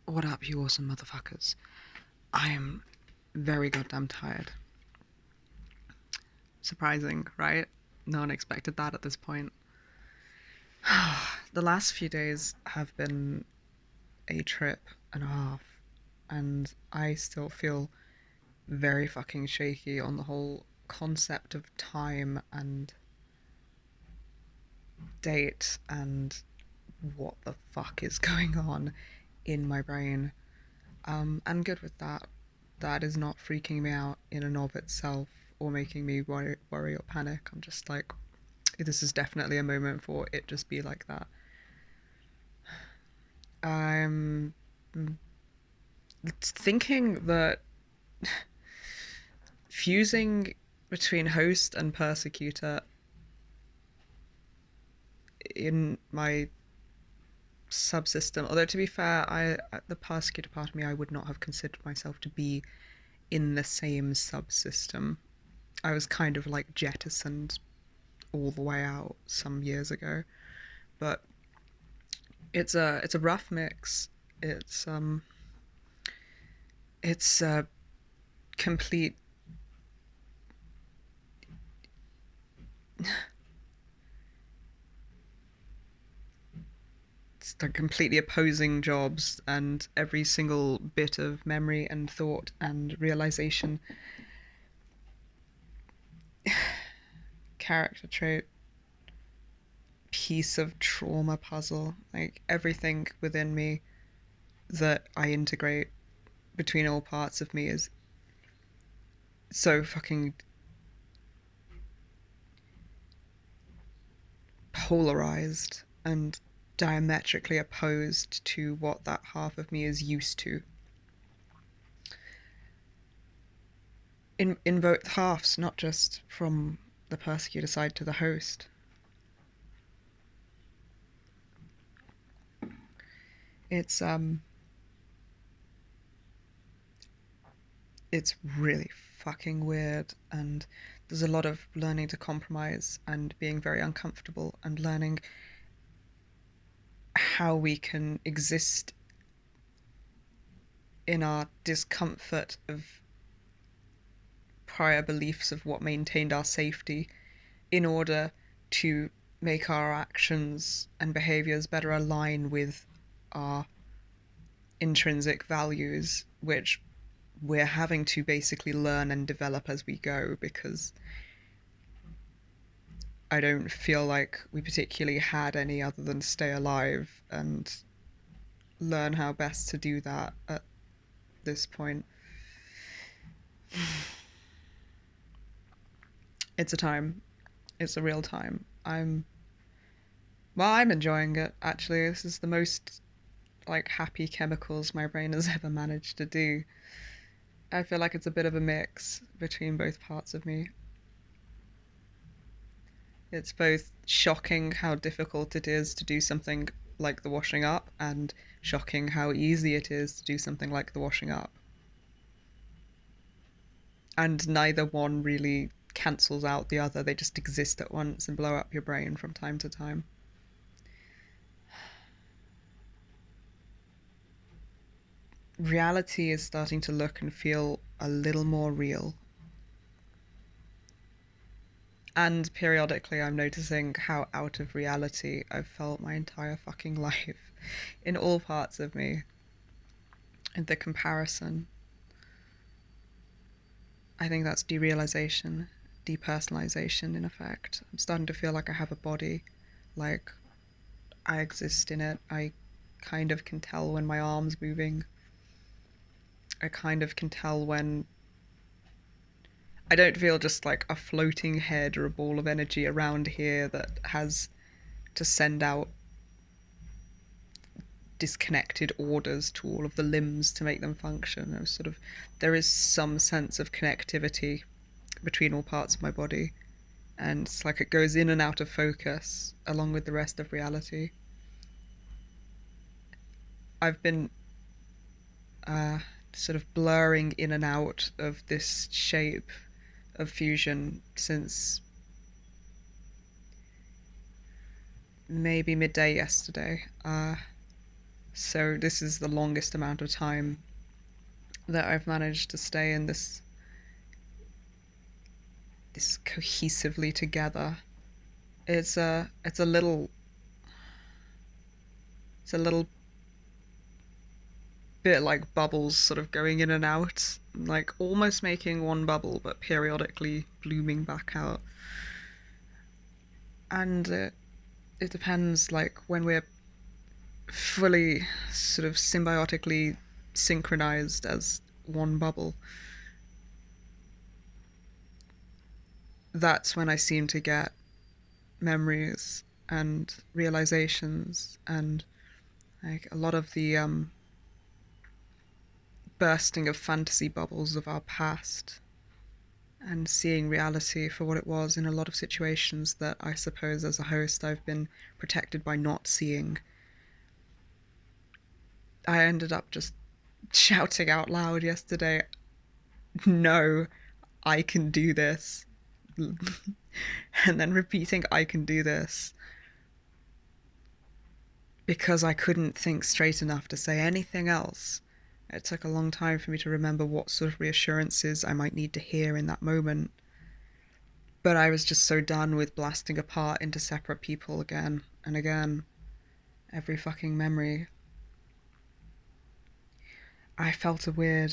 What up, you awesome motherfuckers? I am very goddamn tired. Surprising, right? No one expected that at this point. The last few days have been a trip and a half, and I still feel very fucking shaky on the whole concept of time and date and what the fuck is going on in my brain. I'm good with that. That is not freaking me out in and of itself or making me worry or panic. I'm just like, this is definitely a moment for it just be like that. I'm thinking that fusing between host and persecutor in my subsystem, although to be fair, the persecutor part of me, I would not have considered myself to be in the same subsystem. I was kind of like jettisoned all the way out some years ago, but it's a rough mix. It's a complete it's like completely opposing jobs, and every single bit of memory and thought and realization, character trait, piece of trauma puzzle, like everything within me that I integrate between all parts of me is so fucking polarized and diametrically opposed to what that half of me is used to. In both halves, not just from the persecutor side to the host. It's it's really fucking weird, and there's a lot of learning to compromise and being very uncomfortable and learning how we can exist in our discomfort of prior beliefs of what maintained our safety in order to make our actions and behaviors better align with our intrinsic values, which we're having to basically learn and develop as we go, because I don't feel like we particularly had any other than stay alive and learn how best to do that at this point. It's a time. It's a real time. I'm enjoying it, actually. This is the most like happy chemicals my brain has ever managed to do. I feel like it's a bit of a mix between both parts of me. It's both shocking how difficult it is to do something like the washing up, and shocking how easy it is to do something like the washing up. And neither one really cancels out the other, they just exist at once and blow up your brain from time to time. Reality is starting to look and feel a little more real. And periodically, I'm noticing how out of reality I've felt my entire fucking life in all parts of me. And the comparison, I think that's derealization, depersonalization in effect. I'm starting to feel like I have a body, like I exist in it. I kind of can tell when my arm's moving. I kind of can tell when I don't feel just like a floating head or a ball of energy around here that has to send out disconnected orders to all of the limbs to make them function. There is some sense of connectivity between all parts of my body, and it's like it goes in and out of focus along with the rest of reality. I've been uh, sort of blurring in and out of this shape of fusion since maybe midday yesterday. So this is the longest amount of time that I've managed to stay in this cohesively together. It's a little bit like bubbles sort of going in and out, like almost making one bubble but periodically blooming back out. And it depends, like when we're fully sort of symbiotically synchronized as one bubble, that's when I seem to get memories and realizations and like a lot of the bursting of fantasy bubbles of our past and seeing reality for what it was in a lot of situations that I suppose as a host I've been protected by not seeing. I ended up just shouting out loud yesterday, no, I can do this. And then repeating, I can do this. Because I couldn't think straight enough to say anything else. It took a long time for me to remember what sort of reassurances I might need to hear in that moment. But I was just so done with blasting apart into separate people again and again. Every fucking memory. I felt a weird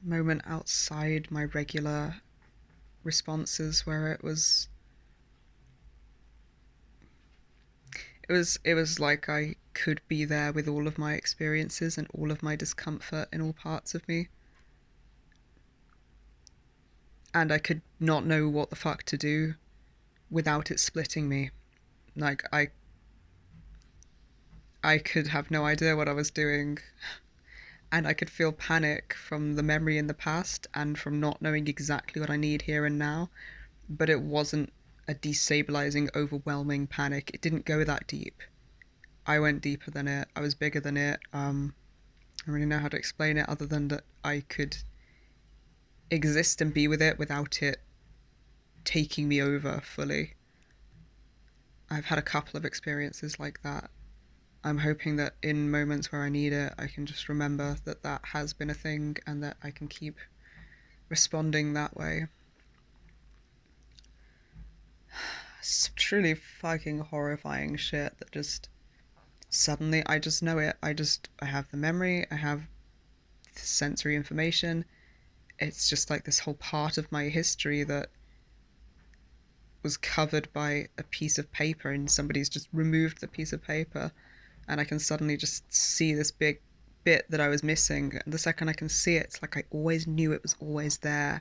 moment outside my regular responses where it was like I could be there with all of my experiences and all of my discomfort in all parts of me. And I could not know what the fuck to do without it splitting me. Like I could have no idea what I was doing, and I could feel panic from the memory in the past and from not knowing exactly what I need here and now, but it wasn't a destabilizing, overwhelming panic. It didn't go that deep. I went deeper than it. I was bigger than it. I don't really know how to explain it other than that I could exist and be with it without it taking me over fully. I've had a couple of experiences like that. I'm hoping that in moments where I need it, I can just remember that that has been a thing and that I can keep responding that way. It's truly fucking horrifying shit that just suddenly I just know it. I have the memory, I have the sensory information. It's just like this whole part of my history that was covered by a piece of paper and somebody's just removed the piece of paper, and I can suddenly just see this big bit that I was missing. And the second I can see it, it's like I always knew it was always there.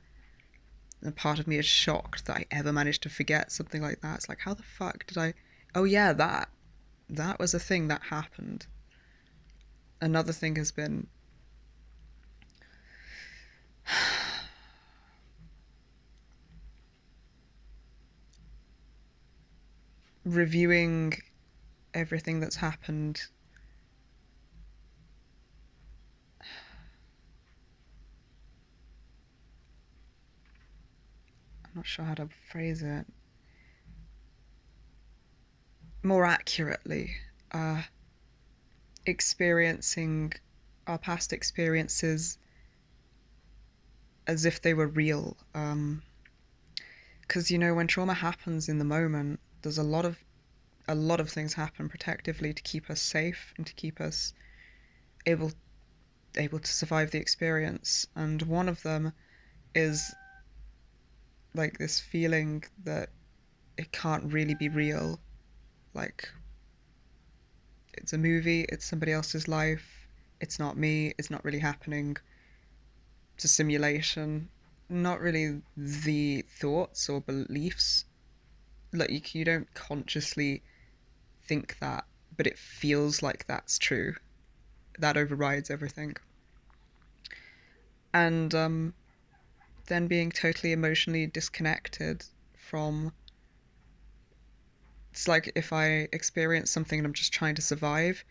And part of me is shocked that I ever managed to forget something like that. It's like, how the fuck did I? Oh yeah, that was a thing that happened. Another thing has been reviewing everything that's happened. I'm not sure how to phrase it more accurately. Uh, Experiencing our past experiences as if they were real. Because when trauma happens in the moment, there's a lot of things happen protectively to keep us safe and to keep us able able to survive the experience. And one of them is like this feeling that it can't really be real. Like it's a movie, it's somebody else's life, it's not me, it's not really happening. It's a simulation. Not really the thoughts or beliefs. Like you don't consciously think that, but it feels like that's true. That overrides everything. And then being totally emotionally disconnected from. It's like if I experience something and I'm just trying to survive,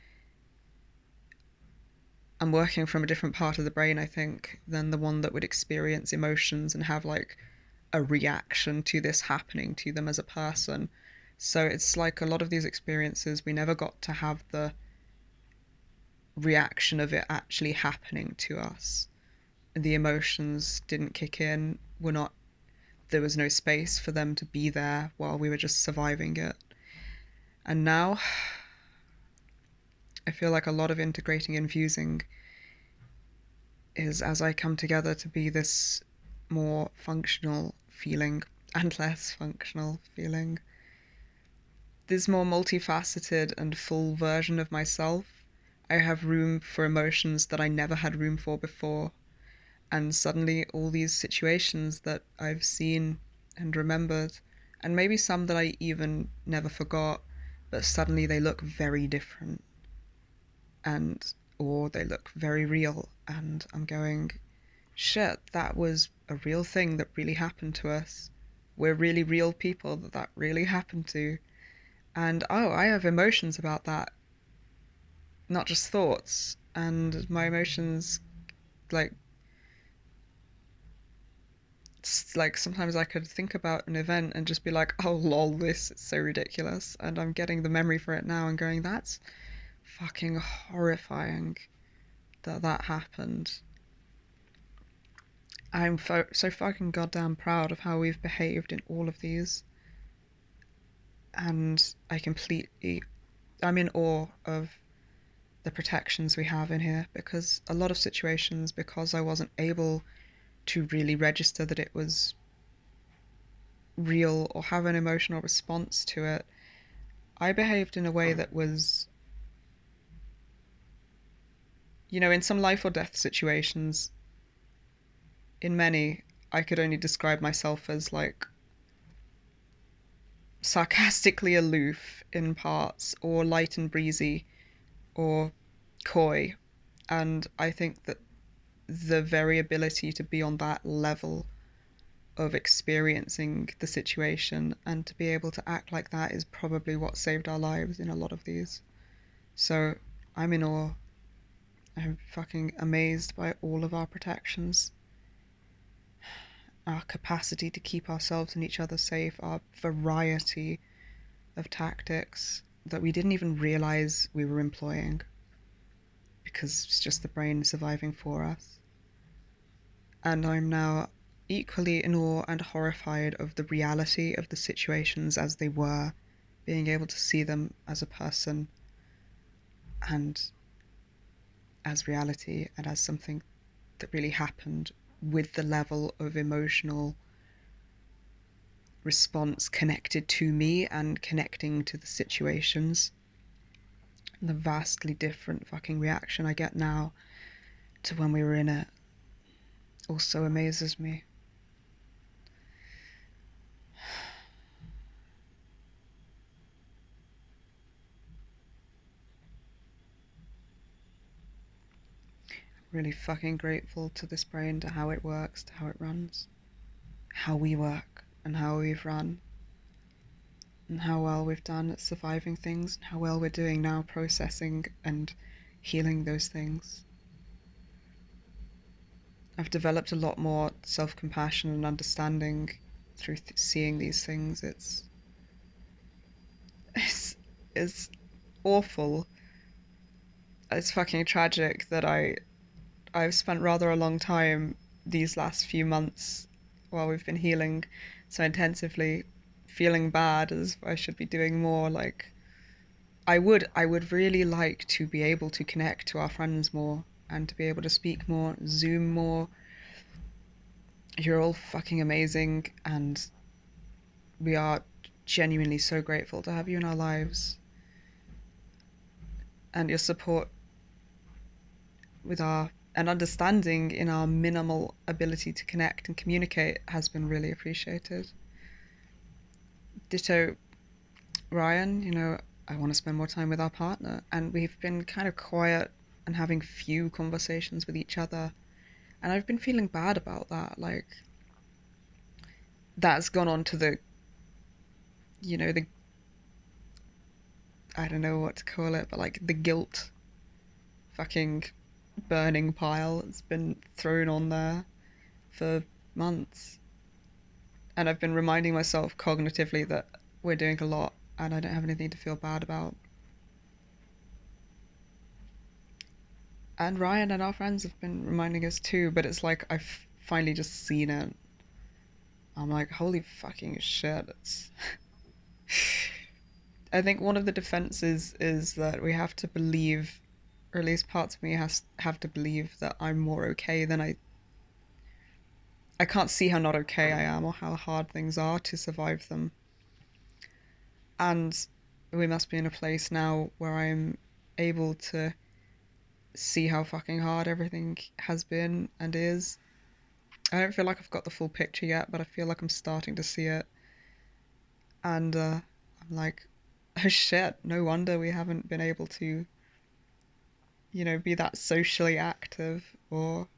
I'm working from a different part of the brain, I think, than the one that would experience emotions and have like a reaction to this happening to them as a person. So it's like a lot of these experiences, we never got to have the reaction of it actually happening to us. The emotions didn't kick in. We're not, there was no space for them to be there while we were just surviving it. And now I feel like a lot of integrating and fusing is as I come together to be this more functional feeling and less functional feeling. This more multifaceted and full version of myself. I have room for emotions that I never had room for before. And suddenly, all these situations that I've seen and remembered, and maybe some that I even never forgot, but suddenly they look very different. And, or they look very real. And I'm going, shit, that was a real thing that really happened to us. We're really real people that really happened to. And oh, I have emotions about that, not just thoughts. And my emotions, like, like sometimes I could think about an event and just be like, oh lol, this is so ridiculous. And I'm getting the memory for it now and going, that's fucking horrifying that that happened. I'm so fucking goddamn proud of how we've behaved in all of these. And I'm in awe of the protections we have in here, because a lot of situations, because I wasn't able to really register that it was real or have an emotional response to it, I behaved in a way that was, in some life or death situations, in many, I could only describe myself as like sarcastically aloof in parts, or light and breezy, or coy. And I think that the variability to be on that level of experiencing the situation and to be able to act like that is probably what saved our lives in a lot of these. So I'm in awe. I'm fucking amazed by all of our protections, our capacity to keep ourselves and each other safe, our variety of tactics that we didn't even realize we were employing because it's just the brain surviving for us. And I'm now equally in awe and horrified of the reality of the situations as they were, being able to see them as a person and as reality and as something that really happened, with the level of emotional response connected to me and connecting to the situations. And the vastly different fucking reaction I get now to when we were in it also amazes me. Really fucking grateful to this brain, to how it works, to how it runs, how we work and how we've run, and how well we've done at surviving things, and how well we're doing now processing and healing those things. I've developed a lot more self-compassion and understanding through seeing these things. It's it's awful. It's fucking tragic that I've spent rather a long time these last few months while we've been healing so intensively, feeling bad as I should be doing more. Like I would really like to be able to connect to our friends more and to be able to speak more, Zoom more. You're all fucking amazing, and we are genuinely so grateful to have you in our lives. And your support with our and understanding in our minimal ability to connect and communicate has been really appreciated. Ditto, Ryan, I want to spend more time with our partner, and we've been kind of quiet and having few conversations with each other, and I've been feeling bad about that. Like, that's gone on to the I don't know what to call it, but like the guilt fucking burning pile that's been thrown on there for months. And I've been reminding myself cognitively that we're doing a lot and I don't have anything to feel bad about. And Ryan and our friends have been reminding us too, but it's like I've finally just seen it. I'm like, holy fucking shit. It's I think one of the defenses is that we have to believe, or at least parts of me have to believe that I'm more okay than I can't see how not okay I am or how hard things are to survive them. And we must be in a place now where I'm able to see how fucking hard everything has been and is. I don't feel like I've got the full picture yet, but I feel like I'm starting to see it. And I'm like, oh shit, no wonder we haven't been able to, be that socially active or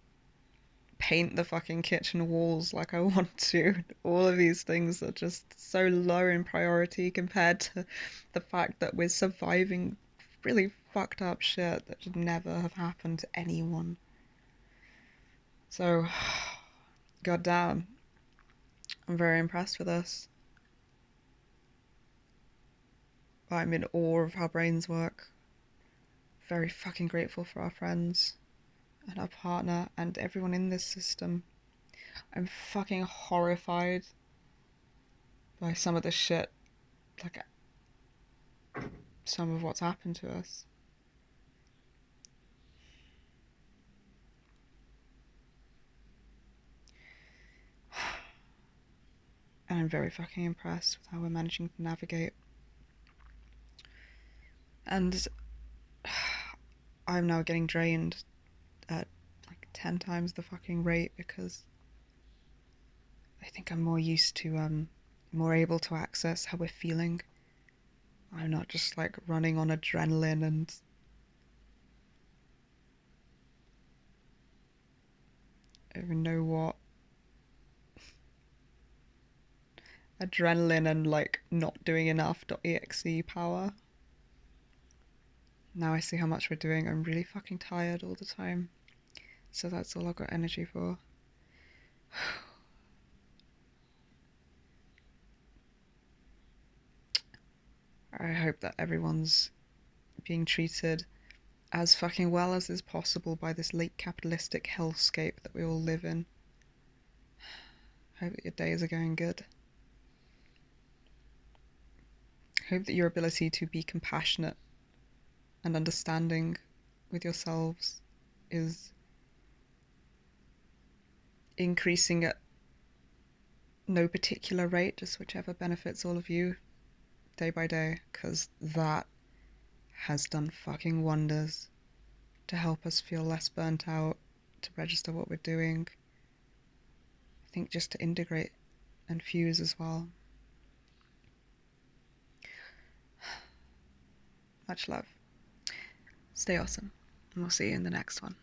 paint the fucking kitchen walls like I want to. All of these things are just so low in priority compared to the fact that we're surviving really fucked up shit that should never have happened to anyone. So, goddamn, I'm very impressed with us. I'm in awe of how brains work. Very fucking grateful for our friends and our partner and everyone in this system. I'm fucking horrified by some of the shit, like some of what's happened to us. And I'm very fucking impressed with how we're managing to navigate. And I'm now getting drained at like 10 times the fucking rate because I think I'm more used to, more able to access how we're feeling. I'm not just like running on adrenaline and I don't even know what. Adrenaline and like not doing enough.exe power. Now I see how much we're doing. I'm really fucking tired all the time. So that's all I've got energy for. I hope that everyone's being treated as fucking well as is possible by this late capitalistic hellscape that we all live in. Hope that your days are going good. Hope that your ability to be compassionate and understanding with yourselves is increasing at no particular rate, just whichever benefits all of you day by day, because that has done fucking wonders to help us feel less burnt out, to register what we're doing. I think just to integrate and fuse as well. Much love. Stay awesome, and we'll see you in the next one.